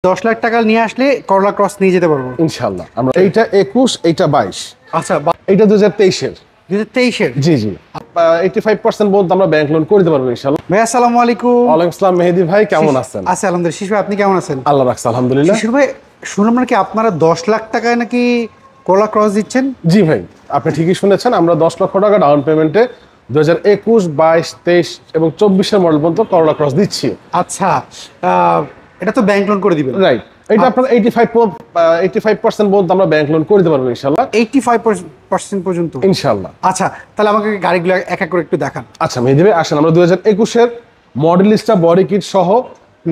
10 লাখ টাকা নিয়ে আসলে করলা ক্রস নিয়ে যেতে পারবো ইনশাআল্লাহ। আমরা এইটা 21, এইটা 22। আচ্ছা, এইটা 2023 এর। 2023 এর। জি জি 85% পর্যন্ত আমরা ব্যাংক লোন করে দিতে পারবো ইনশাআল্লাহ। ভাই আসসালামু আলাইকুম। ওয়ালাইকুম আসসালাম মেহেদী ভাই, কেমন আছেন? আছি আলহামদুলিল্লাহ। শিশু ভাই আপনি কেমন আছেন? আল্লাহ রাখছে আলহামদুলিল্লাহ। শিশু ভাই শুনলাম নাকি আপনারা 10 লাখ টাকায় নাকি করলা ক্রস দিচ্ছেন? জি ভাই, আপনি ঠিকই শুনেছেন। আমরা 10 লক্ষ টাকা ডাউন পেমেন্টে 2021, 22, 23 এবং 24 এর মডেল পর্যন্ত করলা ক্রস দিচ্ছি। আচ্ছা, এটা তো ব্যাংক লোন করে দিবেন, রাইট। এটা আপনার 85% পর্যন্ত আমরা ব্যাংক লোন করে দিতে পারবো ইনশাআল্লাহ। 85% পর্যন্ত ইনশাআল্লাহ। আচ্ছা, তাহলে আমাকে গাড়িগুলো এক এক করে একটু দেখান। আচ্ছা মেহেদী ভাই, আসেন আমরা 2021 এর মডেল লিস্টটা বডি কিট সহ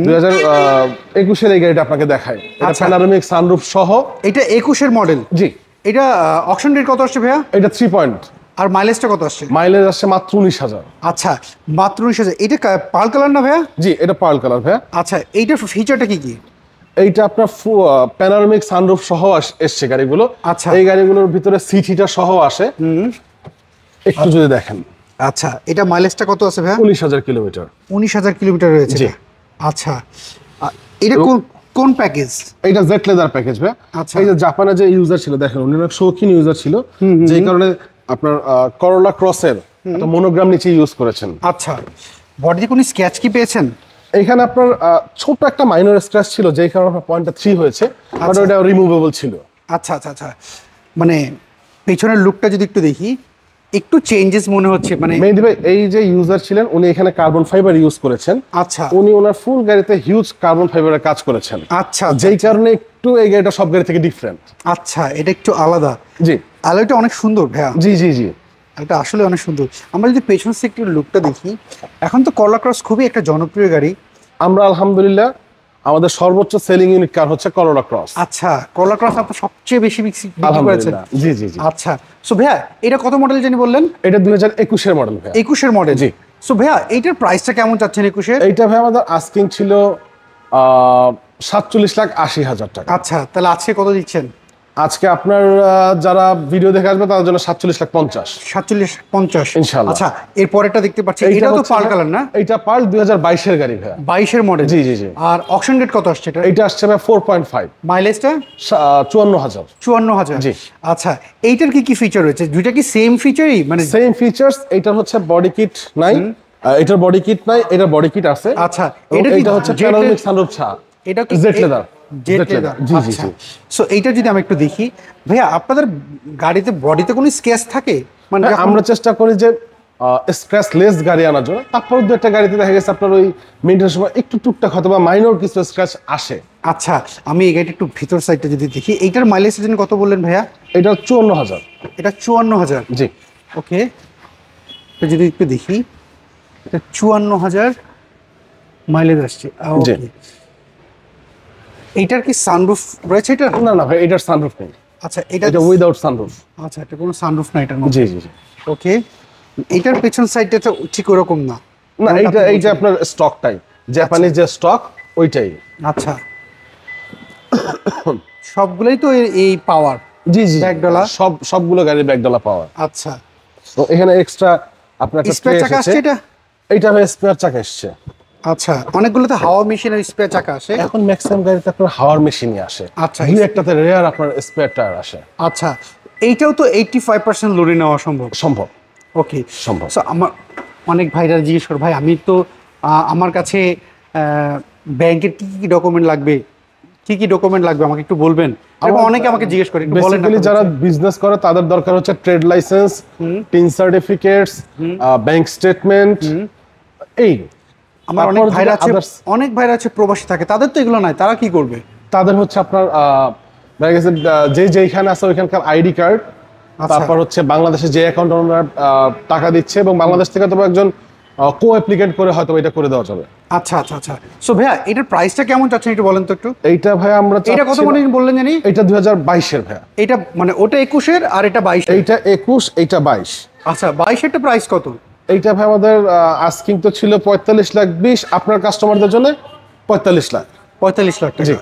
2021 এর এই গাড়িটা আপনাকে দেখাই। এটা প্যানোরামিক সানরুফ সহ। এটা 21 এর মডেল। জি। এটা অকশন রেট কত আসছে ভাইয়া? এটা 3 পয়েন্ট। আর মাইলেজটা কত আসছে? মাইলেজ আসছে মাত্র 19,000। আচ্ছা, মাত্র 19,000। এটা পার্ল কালার না ভাইয়া? জি, এটা পার্ল কালার ভাইয়া। আচ্ছা, এইটার ফিচারটা কি কি? এইটা আপনার প্যানোরামিক সানরুফ সহ এসছে গাড়িগুলো। আচ্ছা, এই গাড়িগুলোর ভিতরে সিট হিটার সহ আসে। একটু যদি দেখেন। আচ্ছা, এটা মাইলেজটা কত আছে ভাইয়া? 19,000 কিলোমিটার। 19,000 কিলোমিটার রয়েছে। জি। আচ্ছা, এটা কোন প্যাকেজ? এটা জেড লেদার প্যাকেজ ভাই। আচ্ছা, এই যে জাপানে যে ইউজার ছিল, দেখেন উনি অনেক শৌখিন ইউজার ছিল, যেই কারণে আপনার করোলা ক্রসের একটা মনোগ্রাম নিচে ইউজ করেছেন। আচ্ছা, বডিতে কোনো স্ক্র্যাচ কি পেয়েছেন? এখানে আপনার ছোট একটা মাইনর স্ক্র্যাচ ছিল, যেই কারণে আপনার পয়েন্টটা 3 হয়েছে, বাট ওটা রিমুভেবল ছিল। আচ্ছা আচ্ছা আচ্ছা, মানে পেছনের লুকটা যদি একটু দেখি, একটু চেঞ্জেস মনে হচ্ছে। মানে মেহেদী ভাই, এই যে ইউজার ছিলেন উনি এখানে কার্বন ফাইবার ইউজ করেছেন। আচ্ছা, উনি ওনার ফুল গাড়িতে হিউজ কার্বন ফাইবারের কাজ করেছেন। আচ্ছা, যেই কারণে একটু এই গাড়িটা সব গাড়ি থেকে ডিফারেন্ট। আচ্ছা, এটা একটু আলাদা। জি, আলোটা অনেক সুন্দর ভাইয়া। জি জি জি, এটা আসলে অনেক সুন্দর। আমরা যদি পেছন সেক্টরের লুকটা দেখি, এখন তো করলা ক্রস খুবই একটা জনপ্রিয় গাড়ি। আমরা আলহামদুলিল্লাহ আমাদের সর্বোচ্চ সেলিং ইউনিট কার হচ্ছে করোলা ক্রস। আচ্ছা, করলা ক্রস আপনার সবচেয়ে বেশি বিক্রি করেছেন? জি জি জি। আচ্ছা, সো ভাইয়া এটা কত মডেল জানি বললেন? এটা 2021 এর মডেল ভাই। 21 এর মডেল। জি। সো ভাইয়া এইটার প্রাইসটা কেমন চাচ্ছেন 21 এর? এইটা ভাই আমাদের আস্কিং ছিল 47,80,000 টাকা। আচ্ছা, তাহলে আজকে কত দিচ্ছেন? আজকে আপনার যারা ভিডিও দেখে আসবে তাদের জন্য 47,50,000। 47,50 ইনশাআল্লাহ। আচ্ছা, এর পরেরটা দেখতে পাচ্ছি, এটা তো পার্ল কালার না? এটা পার্ল 2022 এর গাড়ি ভাই। 22 এর মডেল। জি জি জি। আর অকশন রেট কত আসছে এটা? এটা আসছে ভাই 4.5। মাইলেজটা 54,000। 54,000। জি। আচ্ছা, এইটার কি কি ফিচার রয়েছে? দুইটা কি সেম ফিচারই? মানে সেম ফিচারস। এইটার হচ্ছে বডি কিট নাই, এটার বডি কিট নাই, এটার বডি কিট আছে। আচ্ছা, এটা হচ্ছে প্যানোরামিক সানরুফ ছা। এটা কি জেড লেদার? Z leather. জি জি জি। সো এইটা যদি আমি একটু দেখি ভাইয়া, আপনাদের গাড়িতে বডিতে কোনো স্ক্র্যাচ থাকে? মানে আমরা চেষ্টা করি যে স্ক্র্যাচ লেস গাড়ি আনার জন্য। তারপর দু একটা গাড়িতে দেখা গেছে আপনার ওই মেইনটেনেন্স সময় একটু টুকটাক হয়তো বা মাইনর কিছু স্ক্র্যাচ আসে। আচ্ছা, আমি এই গাড়িটা একটু ভিতর সাইডটা যদি দেখি, এইটার মাইলেজের জন্য কত বললেন ভাইয়া? এটা 54,000। এটা 54,000। জি। ওকে, এটা যদি একটু দেখি, এটা 54,000 মাইলেজ আসছে। জি। এইটার কি সানরুফ রয়েছে এটা? না না ভাই, এটার সানরুফ নেই। আচ্ছা, এটা উইদাউট সানরুফ। আচ্ছা, এটা কোনো সানরুফ না এটার জি মধ্যে? জি জি। ওকে, এটার পেছন সাইডটা তো ঠিক ওরকম না। না, এইটা আপনার স্টক টাইপ, জাপানি যে স্টক ওইটাই। আচ্ছা, সবগুলোই তো এই পাওয়ার? জি জি, ব্যাকডলা সবগুলো গাড়ির ব্যাকডলা পাওয়ার। আচ্ছা, তো এখানে এক্সট্রা আপনার একটা স্পেয়ার চাকা আসছে এটা? এইটা ভাই স্পেয়ার চাকা আসছে। আচ্ছা, অনেকগুলোতে হাওয়া মেশিন আর স্পেয়ার চাকা আসে। এখন ম্যাক্সিমাম গাড়িতে আপনার হাওয়ার মেশিনই আসে। আচ্ছা, দুই একটাতে রেয়ার আপনার স্পেয়ার টায়ার আসে। আচ্ছা, এইটাও তো 85% লোডে নেওয়া সম্ভব? সম্ভব। ওকে, সম্ভব। সো আমার অনেক ভাইরা জিজ্ঞেস করে, ভাই আমি তো আমার কাছে ব্যাংকের কি কি ডকুমেন্ট লাগবে, কি কি ডকুমেন্ট লাগবে আমাকে একটু বলবেন? অনেকে আমাকে জিজ্ঞেস করে, একটু বলেন না। বেসিক্যালি যারা বিজনেস করে তাদের দরকার হচ্ছে trade licence, tin certificates, bank statement. এই আমার অনেক ভাইরা আছে প্রবাসী থাকে, তাদের তো এগুলো নাই, তারা কি করবে? তাদের হচ্ছে আপনার দেখা গেছে যেখানে আছে ওইখানকার আইডি কার্ড, তারপর হচ্ছে বাংলাদেশে যে অ্যাকাউন্ট ওনারা টাকা দিচ্ছে এবং বাংলাদেশ থেকে তো একজন কো অ্যাপ্লিকেন্ট করে হয়তো এটা করে দেওয়া যাবে। আচ্ছা আচ্ছা আচ্ছা। সো ভাইয়া এটার প্রাইসটা কেমন চাচ্ছেন একটু বলেন তো একটু? এইটা ভাই আমরা এটা কত মডেল বললেন জানি? এটা 2022 এর ভাইয়া। এটা মানে ওটা 21 এর আর এটা 22 এর? এইটা 21, এইটা 22। আচ্ছা, 22 এরটা প্রাইস কত? এইটা ভাই আমাদের আস্কিং তো ছিল 45,20,000, আপনার কাস্টমারদের জন্য 45 লাখ। 45 লাখ টাকা।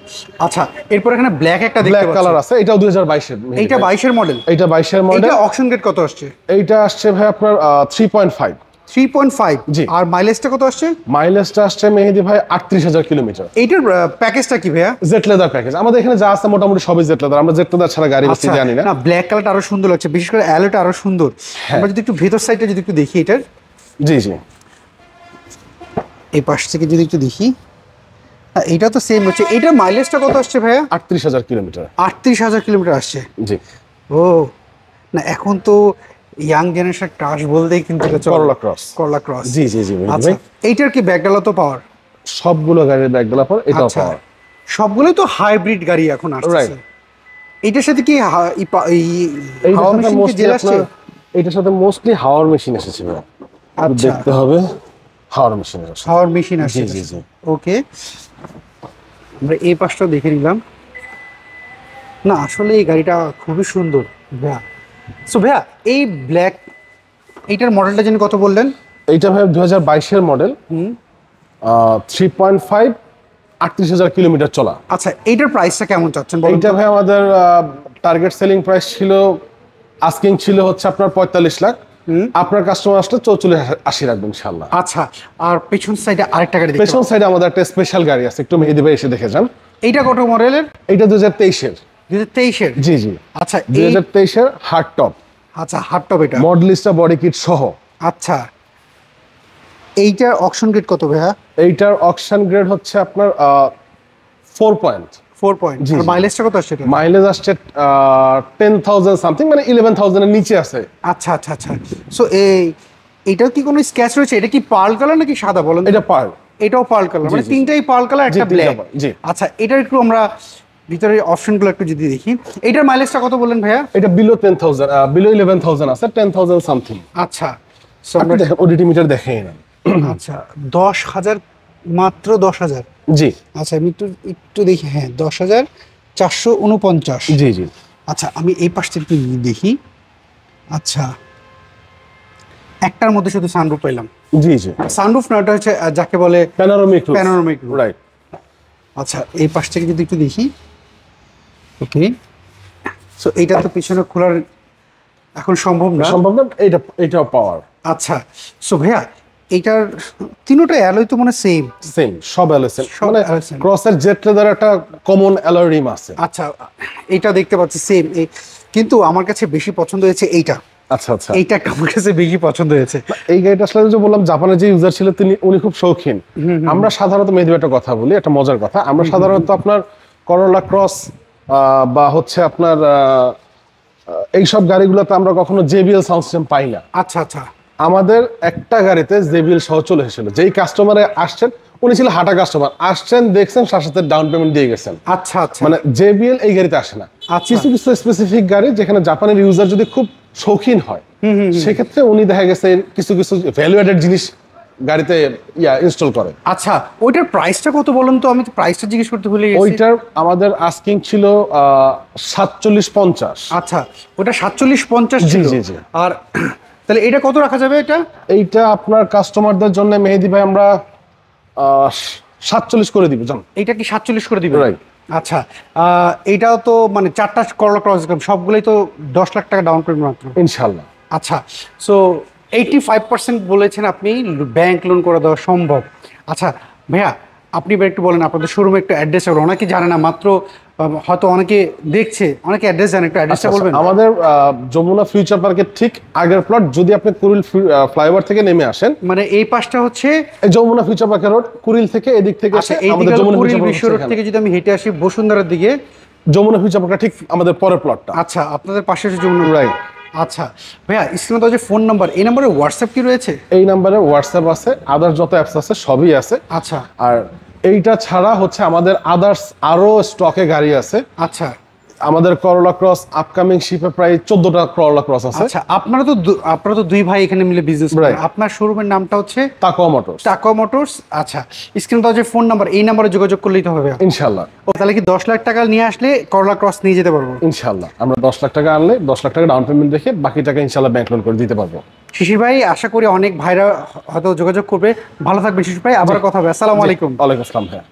আচ্ছা, এরপর এখানে ব্ল্যাক একটা দেখতে পাচ্ছি, ব্ল্যাক কালার আছে, এটাও 2022 এর। এইটা 22 এর মডেল? এইটা 22 এর মডেল। এটা অকশন রেট কত আসছে? এইটা আসছে ভাই আপনার 3.5। 3.5 জি। আর মাইলেজটা কত আসছে? মাইলেজটা আসছে মেহেদি ভাই 38,000 কিলোমিটার। এইটার প্যাকেজটা কি ভাইয়া? জেট লেদার প্যাকেজ আমাদের এখানে যা আছে মোটামুটি সবই জেট লেদার, আমরা জেট লেদার ছাড়া গাড়ি বেশি জানি না। না, ব্ল্যাক কালারটা আরো সুন্দর লাগছে, বিশেষ করে অ্যালোটা আরো সুন্দর। আমরা যদি একটু ভেতর সাইডটা যদি একটু দেখি এটার, জি জি, এই পাশ থেকে যদি একটু দেখি, এটা তো সেম হচ্ছে। এটার মাইলেজটা কত আসছে ভাইয়া? 38,000 কিলোমিটার। 38,000 কিলোমিটার আসছে। জি। ও না, এখন তো ইয়াং জেনারেশন ক্রাশ বলতেই কিন্তু করলা ক্রস। করলা ক্রস। জি জি জি আচ্ছা, এইটার কি ব্যাকডালা তো পাওয়ার? সবগুলো গাড়ির ব্যাকডালা পর এটাও আচ্ছা, পাওয়ার। সবগুলো তো হাইব্রিড গাড়ি এখন আসছে। Right. এইটার সাথে কি হাওয়া মেশিন কি জেল আসছে? এটার সাথে মোস্টলি হাওয়ার মেশিন এসেছে ভাই। আচ্ছা, দেখতে হবে হাওয়ার মেশিন এসেছে। হাওয়ার মেশিন আসছে। জি জি জি। ওকে, আমরা এই পাশটাও দেখে নিলাম। না আসলে এই গাড়িটা খুবই সুন্দর ভাইয়া। সো ভাইয়া, এই ব্ল্যাক এইটার মডেলটা যিনি কত বললেন? এইটা ভাই 2022 এর মডেল, 3.5, 38,000 কিলোমিটার চলা। আচ্ছা, এইটার প্রাইসটা কেমন চাচ্ছেন বলুন? এইটা ভাই আমাদের টার্গেট সেলিং প্রাইস ছিল, আস্কিং ছিল হচ্ছে আপনার 45 লাখ, আপনার কাস্টমার আসলে 44-80 রাখবেন ইনশাআল্লাহ। আচ্ছা, আর পেছন সাইডে আরেকটা গাড়ি দেখতে পেছন সাইডে আমাদের একটা স্পেশাল গাড়ি আছে, একটু মেহেদি ভাই এসে দেখে যান। এইটা কত মডেলের? এইটা 2023 এর। 2023 এর? জি জি। আচ্ছা, 2023 এর হার্ড টপ। আচ্ছা, হার্ড টপ এটা। মডেলিস্টা বডি কিট সহ। আচ্ছা, এইটার অকশন গ্রেড কত ভাইয়া? এইটার অকশন গ্রেড হচ্ছে আপনার 4 পয়েন্ট। 4 পয়েন্ট। জি, আর জি। মাইলেজটা কত আসছে এটা? মাইলেজ আসছে 10,000 সামথিং, মানে 11,000 এর নিচে আছে। আচ্ছা আচ্ছা আচ্ছা। সো এইটাও কি কোনো স্ক্র্যাচ রয়েছে? এটা কি পার্ল কালার নাকি সাদা বলেন? এটা পার। এটাও পার্ল কালার, মানে জি। তিনটাই পার্ল কালার, একটা তিনটা ব্ল্যাক। pearl, জি। আচ্ছা, এটার একটু আমরা ভিতরে অপশনগুলো একটু যদি দেখি। এটার মাইলেজটা কত বললেন ভাইয়া? এটা বিলো 10,000, বিলো 11,000 আছে, 10,000 সামথিং। আচ্ছা, সো আপনি আমরা দেখেন ওডিটি মিটার দেখেই না। আচ্ছা, 10,000, মাত্র 10,000। জি আচ্ছা, আমি একটু একটু দেখি। হ্যাঁ, 10,449। জি জি। আচ্ছা, আমি এই পাশটা একটু দেখি। আচ্ছা, একটার মধ্যে শুধু সানরুফ পেলাম। জি জি। সানরুফ না, ওটা হচ্ছে যাকে বলে panoramic roof. Panoramic roof. Right. আচ্ছা, এই পাশ থেকে যদি একটু দেখি। ওকে, সো এইটা তো পিছনে খোলার এখন সম্ভব না। সম্ভব না, এটাও পাওয়ার। আচ্ছা, সো ভাইয়া, এইটার তিনোটা অ্যালয় তো মানে সেম। সেম, সব অ্যালোসেন, সব মানে alloy same। ক্রসের জেট লেদার একটা কমন অ্যালয় রিম আছে। আচ্ছা, এইটা দেখতে পাচ্ছি সেম। কিন্তু আমার কাছে বেশি পছন্দ হয়েছে এইটা। আচ্ছা আচ্ছা। এইটা একটা আমার কাছে বেশি পছন্দ হয়েছে। এই গাড়িটা আসলে যে বললাম জাপানের যে ইউজার ছিল উনি খুব শৌখিন। আমরা সাধারণত মেহেদি একটা কথা বলি, একটা মজার কথা, আমরা সাধারণত আপনার করোলা ক্রস বা হচ্ছে আপনার এইসব গাড়িগুলোতে আমরা কখনো জেবিএল সাউন্ড সিস্টেম পাই না। আচ্ছা আচ্ছা। আমাদের একটা গাড়িতে জেবিএল সহ চলে এসেছিল, যেই কাস্টমারে আসছেন উনি ছিল হাঁটা কাস্টমার, আসছেন দেখছেন সাথে সাথে ডাউন পেমেন্ট দিয়ে গেছেন। আচ্ছা আচ্ছা। মানে জেবিএল এই গাড়িতে আসে না। আচ্ছা। কিছু কিছু স্পেসিফিক গাড়ি যেখানে জাপানের ইউজার যদি খুব শৌখিন হয়, সেক্ষেত্রে উনি দেখা গেছে কিছু কিছু ভ্যালু অ্যাডেড জিনিস গাড়িতে ইনস্টল করে। আচ্ছা, ওইটার প্রাইসটা কত বলুন তো? আমি তো প্রাইসটা জিজ্ঞেস করতে ভুলে গেছি। ওইটার আমাদের আস্কিং ছিল 47-50। আচ্ছা, ওটা 47-50 জি, ছিল। জি, জি। আর তাহলে এটা কত রাখা যাবে এটা? এইটা আপনার কাস্টমারদের জন্য মেহেদি ভাই আমরা 47 করে দিব জান। এইটা কি 47 করে দিবেন? Right. আচ্ছা, এইটাও তো মানে চারটা করলা ক্রস সবগুলোই তো 10 লাখ টাকা ডাউন পেমেন্ট মাত্র। ইনশাআল্লাহ। আচ্ছা, সো 85% বলেছেন আপনি ব্যাংক লোন করে দেওয়া সম্ভব। আচ্ছা ভাইয়া, আপনি এবার একটু বলেন আপনাদের শোরুমে একটু অ্যাড্রেস হবে, অনেকে জানে না, মাত্র হয়তো অনেকে দেখছে, অনেকে অ্যাড্রেস জানে, একটু অ্যাড্রেসটা বলবেন? আমাদের যমুনা ফিউচার পার্কের ঠিক আগের প্লট, যদি আপনি কুড়িল ফ্লাইওভার থেকে নেমে আসেন, মানে এই পাশটা হচ্ছে এই যমুনা ফিউচার পার্কের রোড, কুড়িল থেকে এদিক থেকে আচ্ছা, এসে এই আমাদের দিকে যমুনা পুরী ফিউচার বিশ্ব রোড থেকে যদি আমি হেঁটে আসি বসুন্ধরার দিকে, যমুনা ফিউচার পার্কটা ঠিক আমাদের পরের প্লটটা। আচ্ছা, আপনাদের পাশে হচ্ছে যমুনা। রাইট। আচ্ছা ভাইয়া, স্ক্রিনে তো যে ফোন নাম্বার, এই নাম্বারে হোয়াটসঅ্যাপ কি রয়েছে? এই নাম্বারে হোয়াটসঅ্যাপ আছে, আদার্স যত অ্যাপস আছে সবই আছে। আচ্ছা আর এইটা ছাড়া হচ্ছে আমাদের আদার্স আরো স্টকে গাড়ি আছে। আচ্ছা আমাদের করোলা ক্রস আপকামিং শিপে প্রায় 14টা করোলা ক্রস আছে। আচ্ছা, আপনারা তো দুই ভাই এখানে মিলে বিজনেস করেন। Right. আপনার শোরুমের নামটা হচ্ছে তাকওয়া মোটরস। টাকা মোটরস। আচ্ছা, স্ক্রিনে তো যে ফোন নাম্বার, এই নাম্বারে যোগাযোগ করলেই তো হবে। ইনশাআল্লাহ। ও তাহলে কি 10 লাখ টাকা নিয়ে আসলে করলা ক্রস নিয়ে যেতে পারবো? ইনশাআল্লাহ আমরা 10 লাখ টাকা আনলে 10 লাখ টাকা ডাউন পেমেন্ট রেখে বাকি টাকা ইনশাআল্লাহ ব্যাংক লোন করে দিতে পারবো। শিশির ভাই, আশা করি অনেক ভাইরা হয়তো যোগাযোগ করবে। ভালো থাকবেন শিশির ভাই, আবার কথা হবে। আসসালামু আলাইকুম। ওয়ালাইকুম আসসালাম ভাইয়া।